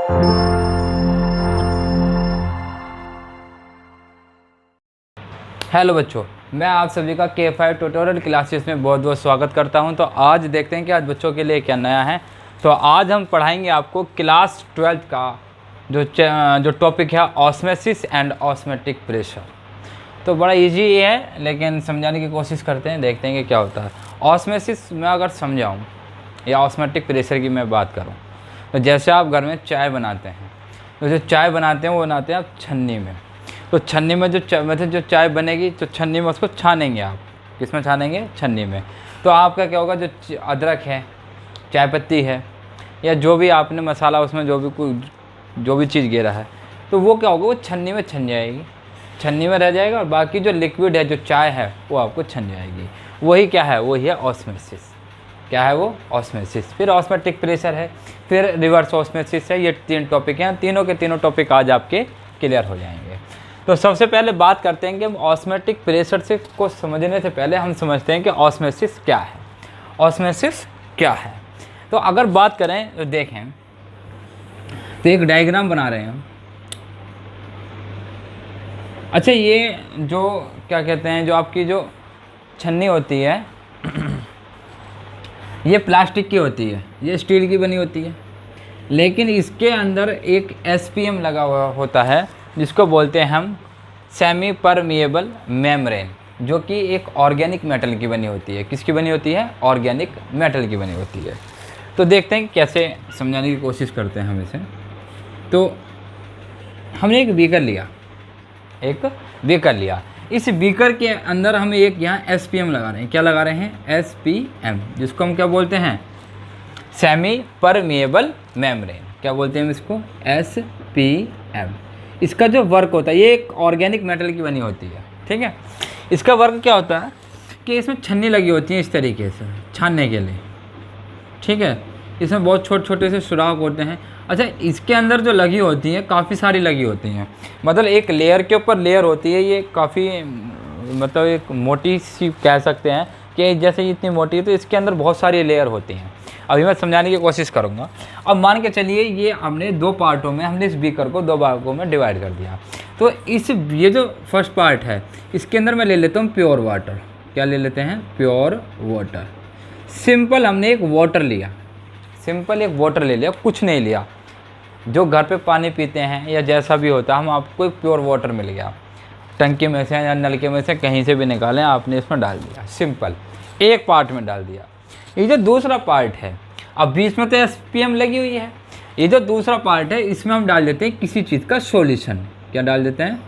Hello बच्चों, मैं आप सभी का K5 ट्यूटोरियल क्लासेस में बहुत बहुत स्वागत करता हूं। तो आज देखते हैं कि आज बच्चों के लिए क्या नया है। तो आज हम पढ़ाएंगे आपको क्लास 12 का जो टॉपिक है ऑस्मोसिस एंड ऑस्मेटिक प्रेशर। तो बड़ा इजी है, लेकिन समझाने की कोशिश करते हैं, देखते हैं कि क्या होता है। ऑस्मोसिस में अगर समझाऊँ या ऑस्मेटिक प्रेशर की मैं बात करूँ, तो जैसे आप घर में चाय बनाते हैं, तो जो चाय बनाते हैं वो बनाते हैं आप छन्नी में। तो छन्नी में जो चाय बनेगी, तो छन्नी में उसको छानेंगे आप। किसमें छानेंगे? छन्नी में। तो आपका क्या होगा, जो अदरक है, चाय पत्ती है, या जो भी आपने मसाला उसमें जो भी चीज़ गिरा है, तो वो क्या होगा, वो छन्नी में छन जाएगी, छन्नी में रह जाएगा, और बाकी जो लिक्विड है, जो चाय है, वो आपको छन जाएगी। वही क्या है? वही है ऑस्मोसिस। क्या है वो? ऑस्मोसिस। फिर ऑस्मेटिक प्रेशर है, फिर रिवर्स ऑस्मोसिस है। ये 3 टॉपिक हैं, तीनों के तीनों टॉपिक आज आपके क्लियर हो जाएंगे। तो सबसे पहले बात करते हैं कि हम ऑस्मेटिक प्रेशर से को समझने से पहले हम समझते हैं कि ऑस्मोसिस क्या है। ऑस्मोसिस क्या है? तो अगर बात करें तो देखें, तो एक डायग्राम बना रहे हैं हम। अच्छा, ये जो क्या कहते हैं, जो आपकी जो छन्नी होती है ये प्लास्टिक की होती है, ये स्टील की बनी होती है, लेकिन इसके अंदर एक SPM लगा हुआ होता है, जिसको बोलते हैं हम सेमी परमिएबल मेम्ब्रेन, जो कि एक ऑर्गेनिक मेटल की बनी होती है। किसकी बनी होती है? ऑर्गेनिक मेटल की बनी होती है। तो देखते हैं कैसे समझाने की कोशिश करते हैं हम इसे। तो हमने एक बीकर लिया, इस बीकर के अंदर हम एक यहाँ SPM लगा रहे हैं। क्या लगा रहे हैं? SPM, जिसको हम क्या बोलते हैं? Semi permeable membrane. क्या बोलते हैं हम इसको? SPM। इसका जो वर्क होता है, ये एक ऑर्गेनिक मेटल की बनी होती है, ठीक है। इसका वर्क क्या होता है कि इसमें छन्नी लगी होती है इस तरीके से छानने के लिए, ठीक है। इसमें बहुत छोटे छोटे से सुराख होते हैं। अच्छा, इसके अंदर जो लगी होती हैं, काफ़ी सारी लगी होती हैं, मतलब एक लेयर के ऊपर लेयर होती है। ये काफ़ी मतलब एक मोटी सी कह सकते हैं कि जैसे इतनी मोटी है, तो इसके अंदर बहुत सारी लेयर होती हैं। अभी मैं समझाने की कोशिश करूँगा। अब मान के चलिए, ये हमने 2 पार्टों में, हमने इस बीकर को 2 भागों में डिवाइड कर दिया। तो ये जो फर्स्ट पार्ट है, इसके अंदर मैं ले लेता हूँ प्योर वाटर। क्या ले लेते हैं? Pure water. सिंपल हमने एक वाटर लिया, सिंपल एक वाटर ले लिया, कुछ नहीं लिया। जो घर पे पानी पीते हैं या जैसा भी होता है, हम आपको एक प्योर वाटर मिल गया, टंकी में से या नलके में से कहीं से भी निकालें, आपने इसमें डाल दिया। सिंपल एक पार्ट में डाल दिया। ये जो दूसरा पार्ट है, अब बीच में तो SPM लगी हुई है, ये जो दूसरा पार्ट है, इसमें हम डाल देते हैं किसी चीज़ का सॉल्यूशन। क्या डाल देते हैं?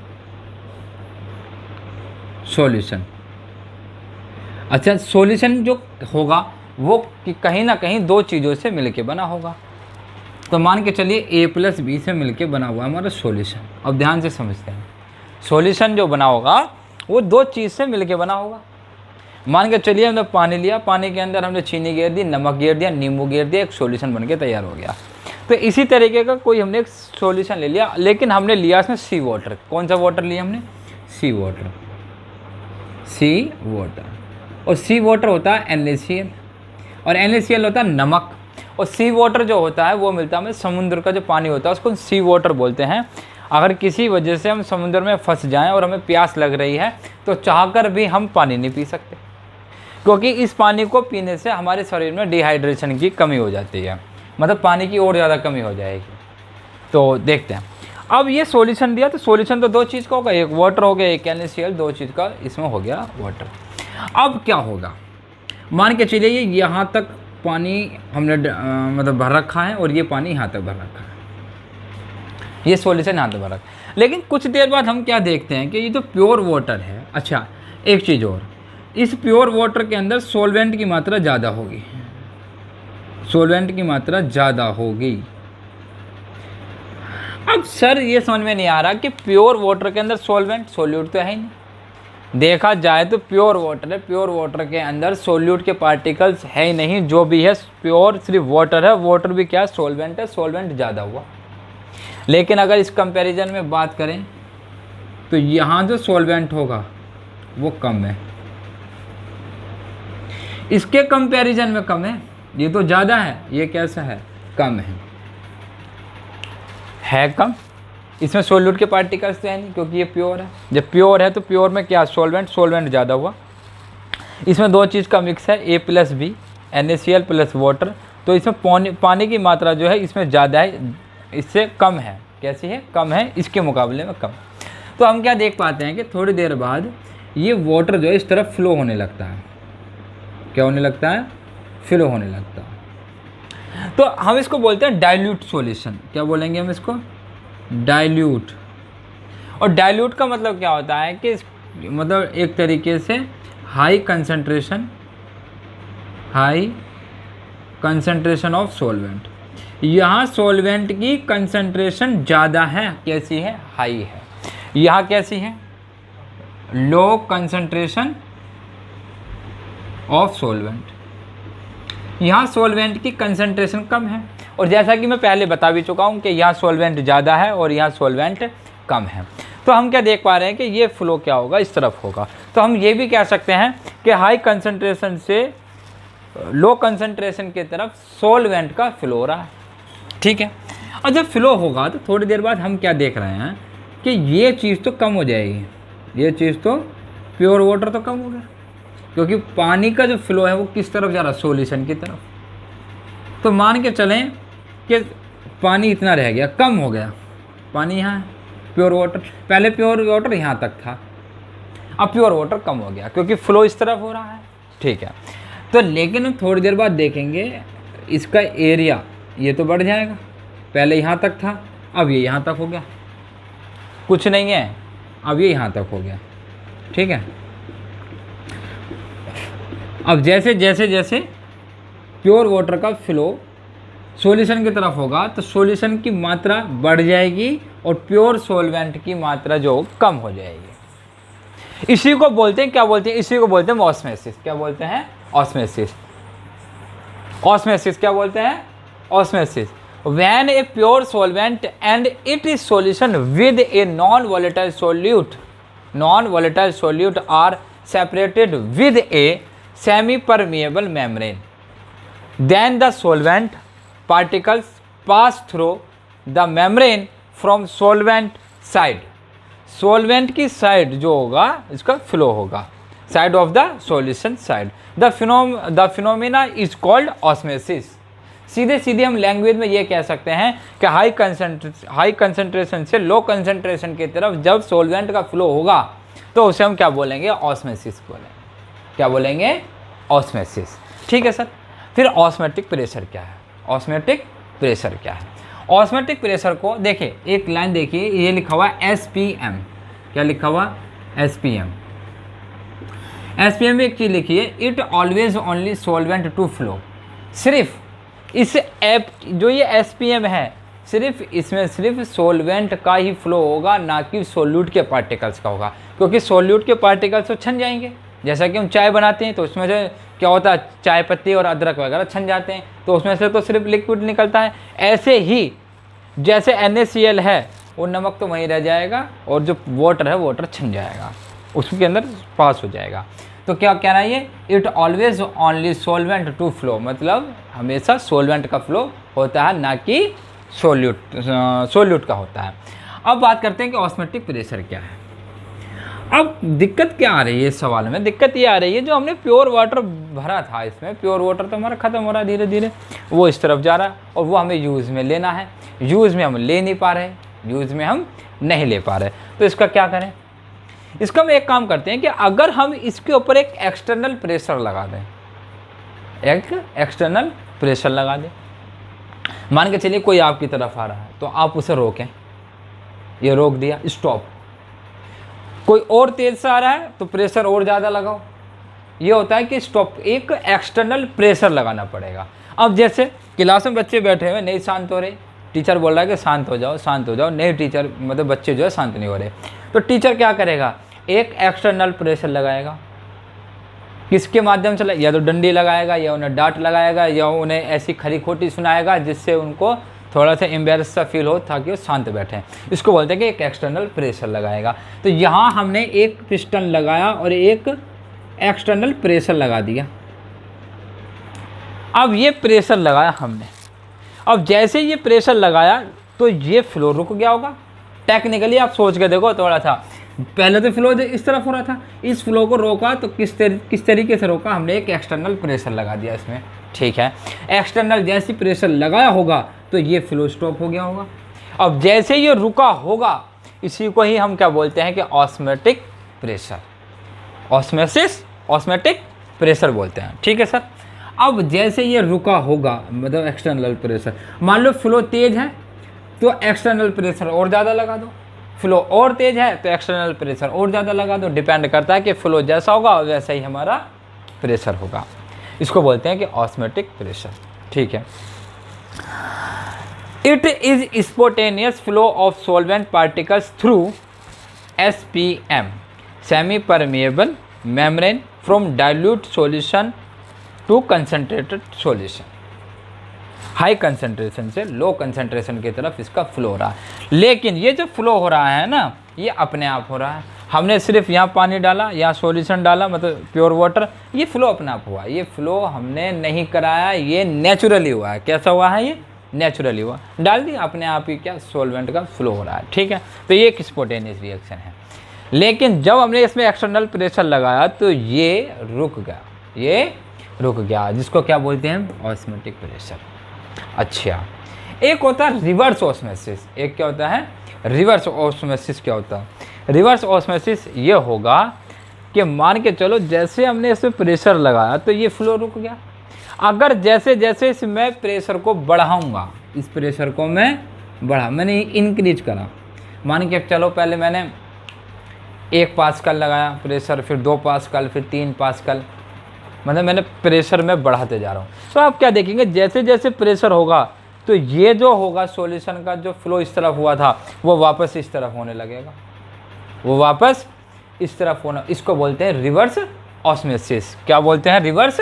सॉल्यूशन। अच्छा, सॉल्यूशन जो होगा वो कहीं ना कहीं 2 चीज़ों से मिलके बना होगा। तो मान के चलिए A + B से मिलके बना हुआ है हमारा सॉल्यूशन। अब ध्यान से समझते हैं, सॉल्यूशन जो बना होगा वो 2 चीज़ से मिलके बना होगा। मान के चलिए हमने पानी लिया, पानी के अंदर हमने चीनी गेर दी, नमक गेर दिया, नींबू गेर दिया, एक सॉल्यूशन बनके तैयार हो गया। तो इसी तरीके का कोई हमने एक सॉल्यूशन ले लिया, लेकिन हमने लिया इसमें सी वाटर। कौन सा वाटर लिया हमने? सी वाटर। और सी वाटर होता है NaCl, और NaCl होता है नमक। और सी वाटर जो होता है वो मिलता है हमें समुद्र का जो पानी होता है, उसको सी वाटर बोलते हैं। अगर किसी वजह से हम समुद्र में फंस जाएं और हमें प्यास लग रही है, तो चाहकर भी हम पानी नहीं पी सकते, क्योंकि इस पानी को पीने से हमारे शरीर में डिहाइड्रेशन की कमी हो जाती है, मतलब पानी की और ज़्यादा कमी हो जाएगी। तो देखते हैं, अब ये सॉल्यूशन दिया, तो सॉल्यूशन तो 2 चीज़ का होगा, एक वाटर हो गया, एक NaCl, 2 चीज़ का इसमें हो गया वाटर। अब क्या होगा, मान के चलिए ये यहाँ तक पानी हमने मतलब भर रखा है, और ये पानी यहाँ तक भर रखा है, ये सॉल्यूशन यहाँ तक भर रखा है। लेकिन कुछ देर बाद हम क्या देखते हैं कि ये जो प्योर वाटर है, अच्छा एक चीज़ और, इस प्योर वाटर के अंदर सॉल्वेंट की मात्रा ज़्यादा होगी, सॉल्वेंट की मात्रा ज़्यादा होगी। अब सर ये समझ में नहीं आ रहा कि प्योर वाटर के अंदर सोल्यूट तो है ही नहीं। देखा जाए तो प्योर वाटर है, प्योर वाटर के अंदर सोल्यूट के पार्टिकल्स है ही नहीं, जो भी है प्योर सिर्फ वाटर है। वाटर भी क्या है? सॉल्वेंट है, सॉल्वेंट ज़्यादा हुआ। लेकिन अगर इस कंपैरिजन में बात करें, तो यहाँ जो सॉल्वेंट होगा वो कम है, इसके कंपैरिजन में कम है। ये तो ज़्यादा है, ये कैसा है? कम है। है कम, इसमें सोल्यूट के पार्टिकल्स तो है नहीं क्योंकि ये प्योर है। जब प्योर है तो प्योर में क्या सोल्वेंट ज़्यादा हुआ। इसमें दो चीज़ का मिक्स है A+B NaCl प्लस वाटर, तो इसमें पानी की मात्रा जो है इसमें ज़्यादा है, इससे कम है। कैसी है? कम है, इसके मुकाबले में कम। तो हम क्या देख पाते हैं कि थोड़ी देर बाद ये वाटर जो है इस तरफ फ्लो होने लगता है। क्या होने लगता है? फ्लो होने लगता है। तो हम इसको बोलते हैं डाइल्यूट सॉल्यूशन। क्या बोलेंगे हम इसको? डाइल्यूट। और डाइल्यूट का मतलब क्या होता है कि मतलब एक तरीके से हाई कंसंट्रेशन ऑफ सॉल्वेंट। यहाँ सॉल्वेंट की कंसंट्रेशन ज़्यादा है। कैसी है? हाई है। यहाँ कैसी है? Low concentration of solvent. यहाँ सॉल्वेंट की कंसंट्रेशन कम है, और जैसा कि मैं पहले बता भी चुका हूँ कि यहाँ सॉल्वेंट ज़्यादा है और यहाँ सॉल्वेंट कम है। तो हम क्या देख पा रहे हैं कि ये फ्लो क्या होगा? इस तरफ होगा। तो हम ये भी कह सकते हैं कि हाई कंसंट्रेशन से लो कंसंट्रेशन की तरफ सॉल्वेंट का फ्लो हो रहा है। ठीक है। और जब फ्लो होगा तो थोड़ी देर बाद हम क्या देख रहे हैं कि ये चीज़ तो कम हो जाएगी, ये चीज़ तो प्योर वाटर तो कम हो गया, क्योंकि पानी का जो फ्लो है वो किस तरफ जा रहा है? सॉल्यूशन की तरफ। तो मान के चलें कि पानी इतना रह गया, कम हो गया पानी, यहाँ है प्योर वाटर। पहले प्योर वाटर यहाँ तक था, अब प्योर वाटर कम हो गया क्योंकि फ्लो इस तरफ हो रहा है। ठीक है। तो लेकिन हम थोड़ी देर बाद देखेंगे इसका एरिया ये तो बढ़ जाएगा। पहले यहाँ तक था, अब ये यहाँ तक हो गया, कुछ नहीं है, अब ये यहाँ तक हो गया। ठीक है। अब जैसे जैसे जैसे प्योर वाटर का फ्लो सॉल्यूशन की तरफ होगा तो सॉल्यूशन की मात्रा बढ़ जाएगी और प्योर सॉल्वेंट की मात्रा जो कम हो जाएगी। इसी को बोलते हैं, क्या बोलते हैं? इसी को बोलते हैं ऑस्मोसिस। क्या बोलते हैं? ऑस्मोसिस। ऑस्मोसिस क्या बोलते हैं? Osmosis. When a pure solvent and it is solution with a non-volatile solute are separated with a semi-permeable membrane, then the solvent particles pass through the membrane from solvent side. solvent की side जो होगा इसका flow होगा, side of the solution side. The phenomena is called osmosis. सीधे सीधे हम language में ये कह सकते हैं कि हाई कंसंट्रेशन से लो कंसंट्रेशन की तरफ जब सॉल्वेंट का फ्लो होगा तो उसे हम क्या बोलेंगे? ऑस्मोसिस बोलेंगे। क्या बोलेंगे? ऑस्मोसिस। ठीक है सर। फिर ऑस्मोटिक प्रेशर क्या है? ऑस्मोटिक प्रेशर क्या है? ऑस्मोटिक प्रेशर को देखिए, एक लाइन देखिए, ये लिखा हुआ SPM। क्या लिखा हुआ? SPM। SPM में एक चीज़ लिखिए, it always only solvent to flow. सिर्फ इस ऐप जो ये SPM है, सिर्फ इसमें सिर्फ सॉल्वेंट का ही फ्लो होगा, ना कि सोल्यूट के पार्टिकल्स का होगा, क्योंकि सोल्यूट के पार्टिकल्स तो छन जाएंगे। जैसा कि हम चाय बनाते हैं तो उसमें से क्या होता है? चाय पत्ती और अदरक वगैरह छन जाते हैं, तो उसमें से तो सिर्फ लिक्विड निकलता है। ऐसे ही जैसे NaCl है, वो नमक तो वहीं रह जाएगा और जो वाटर है वाटर छन जाएगा, उसके अंदर पास हो जाएगा। तो क्या कहना है ये? It always only solvent to flow, मतलब हमेशा सॉल्वेंट का फ्लो होता है, ना कि सोल्यूट का होता है। अब बात करते हैं कि ऑस्मोटिक प्रेशर क्या है। अब दिक्कत क्या आ रही है इस सवाल में? दिक्कत ये आ रही है, जो हमने प्योर वाटर भरा था, इसमें प्योर वाटर तो हमारा ख़त्म हो रहा है धीरे धीरे, वो इस तरफ जा रहा है और वो हमें यूज़ में लेना है। यूज़ में हम ले नहीं पा रहे, यूज़ में हम नहीं ले पा रहे, तो इसका क्या करें? इसका हम एक काम करते हैं कि अगर हम इसके ऊपर एक एक्सटर्नल प्रेशर लगा दें, एक एक्सटर्नल प्रेशर लगा दें। मान के चलिए कोई आपकी तरफ आ रहा है तो आप उसे रोकें, ये रोक दिया, स्टॉप। कोई और तेज से आ रहा है तो प्रेशर और ज़्यादा लगाओ। ये होता है कि स्टॉप, एक एक्सटर्नल प्रेशर लगाना पड़ेगा। अब जैसे क्लास में बच्चे बैठे हुए नहीं शांत हो रहे, टीचर बोल रहा है कि शांत हो जाओ, शांत हो जाओ, नहीं टीचर मतलब बच्चे जो है शांत नहीं हो रहे, तो टीचर क्या करेगा? एक एक्सटर्नल प्रेशर लगाएगा। किसके माध्यम से? या तो डंडी लगाएगा, या उन्हें डांट लगाएगा, या उन्हें ऐसी खरी खोटी सुनाएगा जिससे उनको थोड़ा सा एम्बेरस सा फील हो, ताकि वो शांत बैठें। इसको बोलते हैं कि एक एक्सटर्नल प्रेशर लगाएगा। तो यहाँ हमने एक पिस्टन लगाया और एक एक्सटर्नल प्रेशर लगा दिया। अब ये प्रेशर लगाया हमने, अब जैसे ये प्रेशर लगाया तो ये फ्लो रुक गया होगा। टेक्निकली आप सोच के देखो थोड़ा सा, पहले तो फ्लो इस तरफ हो रहा था, इस फ्लो को रोका तो किस तरीके से रोका, हमने एक एक्सटर्नल प्रेशर लगा दिया इसमें, ठीक है। एक्सटर्नल जैसे प्रेशर लगाया होगा तो ये फ्लो स्टॉप हो गया होगा। अब जैसे ये रुका होगा, इसी को ही हम क्या बोलते हैं कि ऑस्मेटिक प्रेशर, ऑस्मेटिक प्रेशर बोलते हैं, ठीक है सर। अब जैसे ये रुका होगा, मतलब एक्सटर्नल प्रेशर, मान लो फ्लो तेज है तो एक्सटर्नल प्रेशर और ज़्यादा लगा दो, फ्लो और तेज है तो एक्सटर्नल प्रेशर और ज़्यादा लगा दो। डिपेंड करता है कि फ्लो जैसा होगा वैसा ही हमारा प्रेशर होगा। इसको बोलते हैं कि ऑस्मेटिक प्रेशर, ठीक है। It is spontaneous flow of solvent particles through SPM, semi permeable membrane, from dilute solution to concentrated solution. High concentration से लो कंसंट्रेशन की तरफ इसका फ्लो हो रहा है। लेकिन ये जो फ्लो हो रहा है ना, ये अपने आप हो रहा है। हमने सिर्फ यहाँ पानी डाला, यहाँ सॉल्यूशन डाला, मतलब प्योर वाटर, ये फ्लो अपने आप हुआ। ये फ्लो हमने नहीं कराया, ये नेचुरली हुआ है। कैसा हुआ है? ये नेचुरली हुआ, डाल दिया अपने आप ही, क्या सॉल्वेंट का फ्लो हो रहा है, ठीक है। तो ये एक स्पॉन्टेनियस रिएक्शन है। लेकिन जब हमने इसमें एक्सटर्नल प्रेशर लगाया तो ये रुक गया, जिसको क्या बोलते हैं? Osmotic pressure. अच्छा, एक होता है रिवर्स ऑस्मोसिस। एक क्या होता है? Reverse osmosis. क्या होता है रिवर्स ऑस्मोसिस? ये होगा कि मान के चलो जैसे हमने इसमें प्रेशर लगाया तो ये फ्लो रुक गया। अगर जैसे जैसे मैं प्रेशर को बढ़ाऊंगा, इस प्रेशर को मैंने इंक्रीज करा, मान के चलो पहले मैंने 1 पास्कल लगाया प्रेशर, फिर 2 पास्कल, फिर 3 पास्कल, मतलब मैंने प्रेशर में बढ़ाते जा रहा हूँ। तो आप क्या देखेंगे, जैसे जैसे प्रेशर होगा तो ये जो होगा सॉल्यूशन का जो फ्लो इस तरफ हुआ था वो वापस इस तरफ होने लगेगा, वो वापस इस तरफ होना। इसको बोलते हैं रिवर्स ऑस्मोसिस। क्या बोलते हैं? Reverse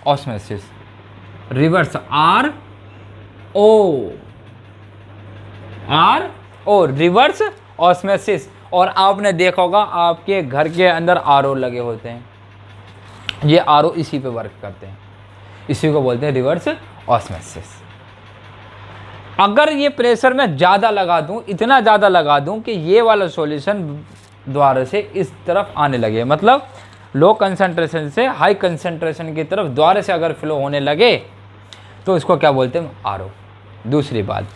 osmosis. Reverse RO reverse osmosis. और आपने देखा होगा आपके घर के अंदर RO लगे होते हैं, ये RO इसी पे वर्क करते हैं, इसी को बोलते हैं रिवर्स ऑस्मोसिस। अगर ये प्रेशर मैं ज़्यादा लगा दूं, इतना ज़्यादा लगा दूं कि ये वाला सॉल्यूशन द्वारा से इस तरफ आने लगे, मतलब लो कंसंट्रेशन से हाई कंसंट्रेशन की तरफ द्वारा से अगर फ्लो होने लगे तो इसको क्या बोलते हैं? RO। दूसरी बात,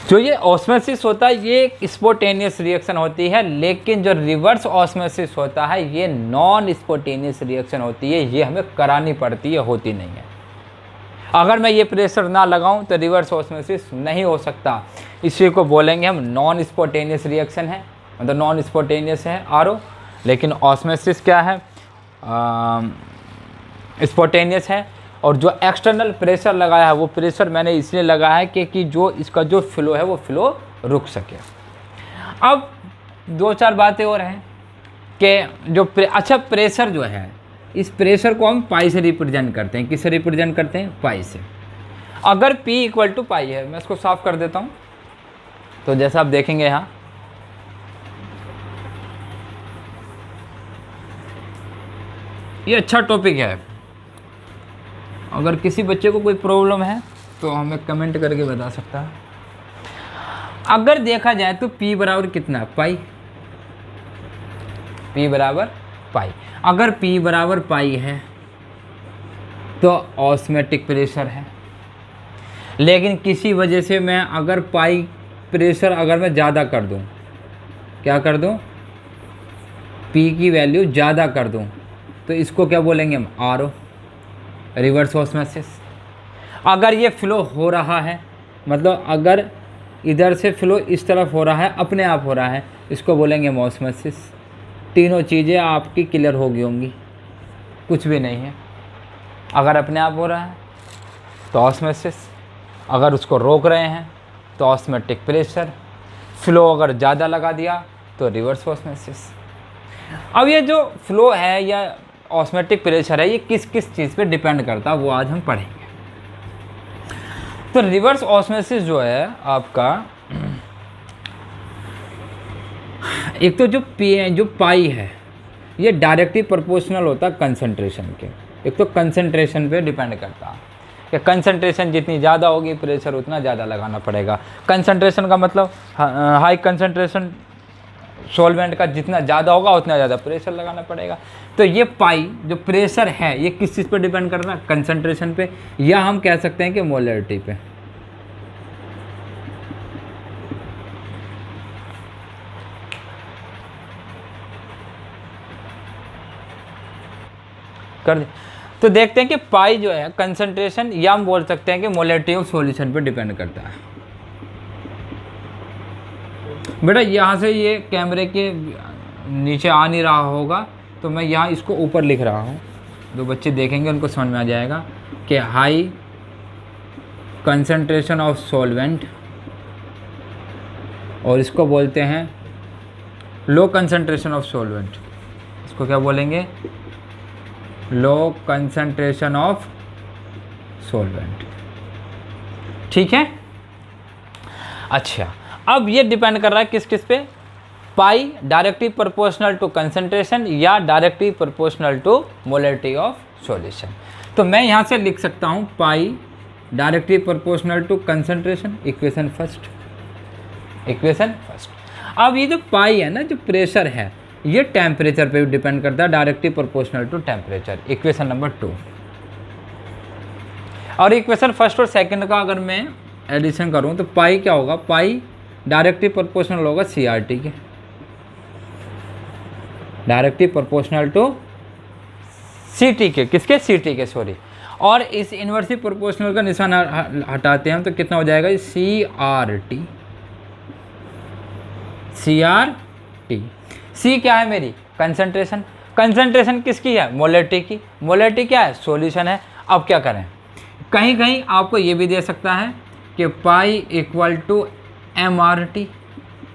जो ये ऑस्मोसिस होता है ये एक स्पॉन्टेनियस रिएक्शन होती है, लेकिन जो रिवर्स ऑस्मोसिस होता है ये नॉन स्पॉन्टेनियस रिएक्शन होती है, ये हमें करानी पड़ती है, होती नहीं है। अगर मैं ये प्रेशर ना लगाऊं तो रिवर्स ऑस्मोसिस नहीं हो सकता। इसी को बोलेंगे हम नॉन स्पॉन्टेनियस रिएक्शन है, मतलब नॉन स्पॉन्टेनियस है RO, लेकिन ऑस्मोसिस क्या है? स्पॉन्टेनियस है। और जो एक्सटर्नल प्रेशर लगाया है वो प्रेशर मैंने इसलिए लगाया है कि जो इसका जो फ्लो है वो फ्लो रुक सके। अब 2-4 बातें और हैं कि जो अच्छा प्रेशर जो है, इस प्रेशर को हम पाई से रिप्रेजेंट करते हैं। किससे रिप्रेजेंट करते हैं? पाई से। अगर P = पाई है, मैं इसको साफ कर देता हूँ, तो जैसा आप देखेंगे यहाँ, ये अच्छा टॉपिक है। अगर किसी बच्चे को कोई प्रॉब्लम है तो हमें कमेंट करके बता सकता है। अगर देखा जाए तो P बराबर कितना? पाई। P बराबर पाई। अगर P बराबर पाई है तो ऑस्मेटिक प्रेशर है। लेकिन किसी वजह से मैं अगर पाई प्रेशर अगर मैं ज़्यादा कर दूं, क्या कर दूं? P की वैल्यू ज़्यादा कर दूं, तो इसको क्या बोलेंगे हम? RO, reverse osmosis. अगर ये फ्लो हो रहा है, मतलब अगर इधर से फ्लो इस तरफ हो रहा है, अपने आप हो रहा है, इसको बोलेंगे हम ऑस्मोसिस। तीनों चीज़ें आपकी क्लियर हो गई होंगी, कुछ भी नहीं है। अगर अपने आप हो रहा है तो ऑस्मोसिस, अगर उसको रोक रहे हैं तो ऑस्मेटिक प्रेशर, फ्लो अगर ज़्यादा लगा दिया तो रिवर्स ऑस्मोसिस। अब ये जो फ्लो है या ऑस्मेटिक प्रेशर है, ये किस किस चीज़ पे डिपेंड करता है वो आज हम पढ़ेंगे। तो रिवर्स ऑस्मोसिस जो है आपका, एक तो जो पाई है ये डायरेक्टली प्रोपोर्शनल होता है कंसंट्रेशन के। एक तो कंसंट्रेशन पे डिपेंड करता है, कि कंसंट्रेशन जितनी ज़्यादा होगी प्रेशर उतना ज़्यादा लगाना पड़ेगा। कंसंट्रेशन का मतलब हाई कंसंट्रेशन सॉल्वेंट का जितना ज़्यादा होगा उतना ज़्यादा प्रेशर लगाना पड़ेगा। तो ये पाई जो प्रेशर है ये किस चीज़ पर डिपेंड करता है? कंसंट्रेशन पे, या हम कह सकते हैं कि मोलरिटी पे। कर दे तो देखते हैं कि पाई जो है कंसंट्रेशन, या हम बोल सकते हैं कि मोलरिटी ऑफ सॉल्यूशन पे डिपेंड करता है। बेटा यहाँ से ये कैमरे के नीचे आ नहीं रहा होगा तो मैं यहाँ इसको ऊपर लिख रहा हूँ, जो बच्चे देखेंगे उनको समझ में आ जाएगा कि हाई कंसंट्रेशन ऑफ सॉल्वेंट, और इसको बोलते हैं लो कंसंट्रेशन ऑफ सॉल्वेंट। इसको क्या बोलेंगे? Low concentration of solvent. ठीक है। अच्छा, अब ये डिपेंड कर रहा है किस किस पे? Pi directly proportional to concentration या directly proportional to molarity of solution. तो मैं यहाँ से लिख सकता हूँ pi directly proportional to concentration, equation first. अब ये जो पाई है ना, जो प्रेशर है, ये टेम्परेचर पे डिपेंड करता है, directly proportional to temperature, equation number 2। और इक्वेशन फर्स्ट और सेकंड का अगर मैं एडिशन करूं तो पाई क्या होगा? पाई डायरेक्टली प्रोपोर्शनल होगा CRT के, डायरेक्टली प्रोपोर्शनल टू CT के, किसके? CT के, सॉरी। और इस इन्वर्सली प्रोपोर्शनल का निशान हटाते हैं तो कितना हो जाएगा? CRT। C क्या है मेरी? कंसंट्रेशन। कंसंट्रेशन किसकी है? मोलरिटी की। मोलरिटी क्या है? सॉल्यूशन है। अब क्या करें? कहीं कहीं आपको ये भी दे सकता है कि पाई इक्वल टू MRT,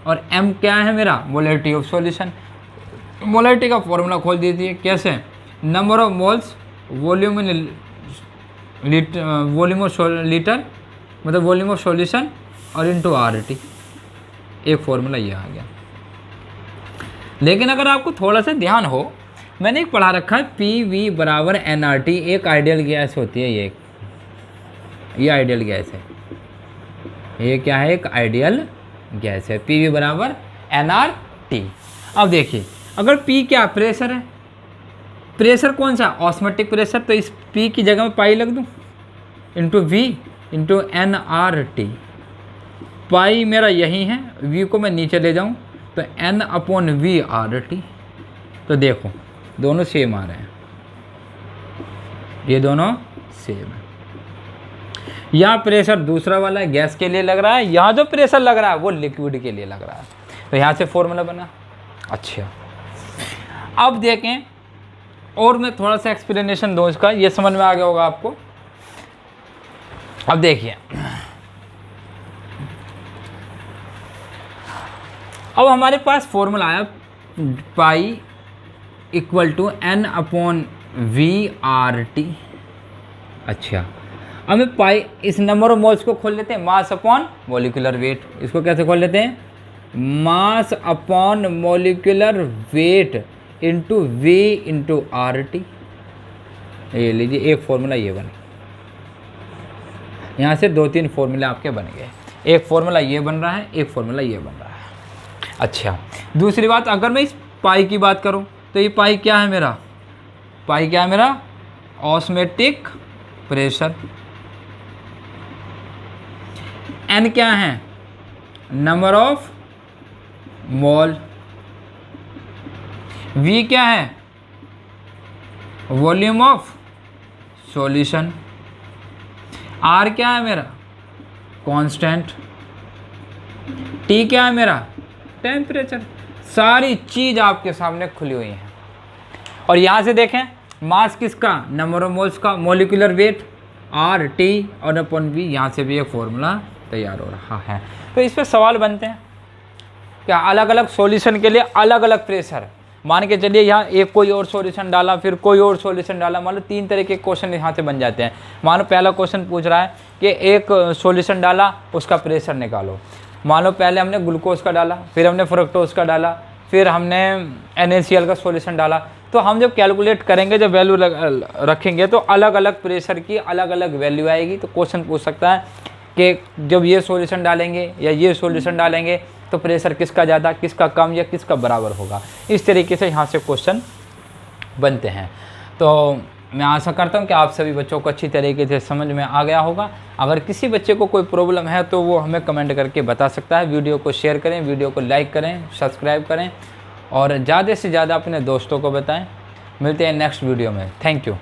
और M क्या है मेरा? Molarity of solution. मोलरिटी का फॉर्मूला खोल दीजिए। कैसे? Number of moles volume in volume of litre, मतलब वॉल्यूम ऑफ सॉल्यूशन, और इनटू RT। एक फॉर्मूला ये आ गया। लेकिन अगर आपको थोड़ा सा ध्यान हो, मैंने एक पढ़ा रखा है PV बराबर nRT। एक आइडियल गैस होती है ये आइडियल गैस है। ये क्या है? एक आइडियल गैस है। PV बराबर nRT। अब देखिए, अगर P क्या? प्रेशर है। प्रेशर कौन सा? Osmotic pressure. तो इस P की जगह में पाई लग दूँ, इंटू V इंटू nRT। पाई मेरा यही है, V को मैं नीचे ले जाऊँ तो N/V/RT। तो देखो दोनों सेम आ रहे हैं, ये दोनों सेम है। यहाँ प्रेशर दूसरा वाला है, गैस के लिए लग रहा है। यहाँ जो प्रेशर लग रहा है वो लिक्विड के लिए लग रहा है। तो यहाँ से फॉर्मूला बना। अच्छा, अब देखें, और मैं थोड़ा सा एक्सप्लेनेशन दूँ इसका, ये समझ में आ गया होगा आपको। अब देखिए, अब हमारे पास फॉर्मूला आया पाई इक्वल टू N/V/RT। अच्छा, अब मैं पाई इस नंबर ऑफ मोल्स को खोल लेते हैं, मास अपॉन मोलिकुलर वेट। इसको कैसे खोल लेते हैं? Mass upon molecular weight into V into RT। ये लीजिए, एक फॉर्मूला ये बन, यहाँ से 2-3 फॉर्मूला आपके बन गए। एक फॉर्मूला ये बन रहा है, एक फॉर्मूला ये बन रहा है। अच्छा, दूसरी बात, अगर मैं इस पाई की बात करूं तो ये पाई क्या है मेरा? पाई क्या है मेरा? Osmotic pressure. N क्या है? Number of mole. V क्या है? Volume of solution. R क्या है मेरा? कांस्टेंट। T क्या है मेरा? टेम्परेचर। सारी चीज़ आपके सामने खुली हुई है। और यहाँ से देखें, मास किसका? नंबर ऑफ मोल्स का। मोलिकुलर वेट RT और अपॉन V। यहाँ से भी एक फॉर्मूला तैयार हो रहा है। तो इस पर सवाल बनते हैं क्या? अलग अलग सॉल्यूशन के लिए अलग अलग प्रेशर। मान के चलिए यहाँ एक कोई और सॉल्यूशन डाला, फिर कोई और सॉल्यूशन डाला। मान लो 3 तरह के क्वेश्चन यहाँ से बन जाते हैं। मान लो पहला क्वेश्चन पूछ रहा है कि एक सॉल्यूशन डाला, उसका प्रेशर निकालो। मान लो पहले हमने ग्लूकोज का डाला, फिर हमने फ्रक्टोज का डाला, फिर हमने NaCl का सॉल्यूशन डाला। तो हम जब कैलकुलेट करेंगे, जब वैल्यू रखेंगे तो अलग अलग प्रेशर की अलग अलग वैल्यू आएगी। तो क्वेश्चन पूछ सकता है कि जब ये सॉल्यूशन डालेंगे या ये सॉल्यूशन डालेंगे तो प्रेशर किसका ज़्यादा, किसका कम या किसका बराबर होगा। इस तरीके से यहाँ से क्वेश्चन बनते हैं। तो मैं आशा करता हूँ कि आप सभी बच्चों को अच्छी तरीके से समझ में आ गया होगा। अगर किसी बच्चे को कोई प्रॉब्लम है तो वो हमें कमेंट करके बता सकता है। वीडियो को शेयर करें, वीडियो को लाइक करें, सब्सक्राइब करें और ज़्यादा से ज़्यादा अपने दोस्तों को बताएं। मिलते हैं नेक्स्ट वीडियो में। Thank you.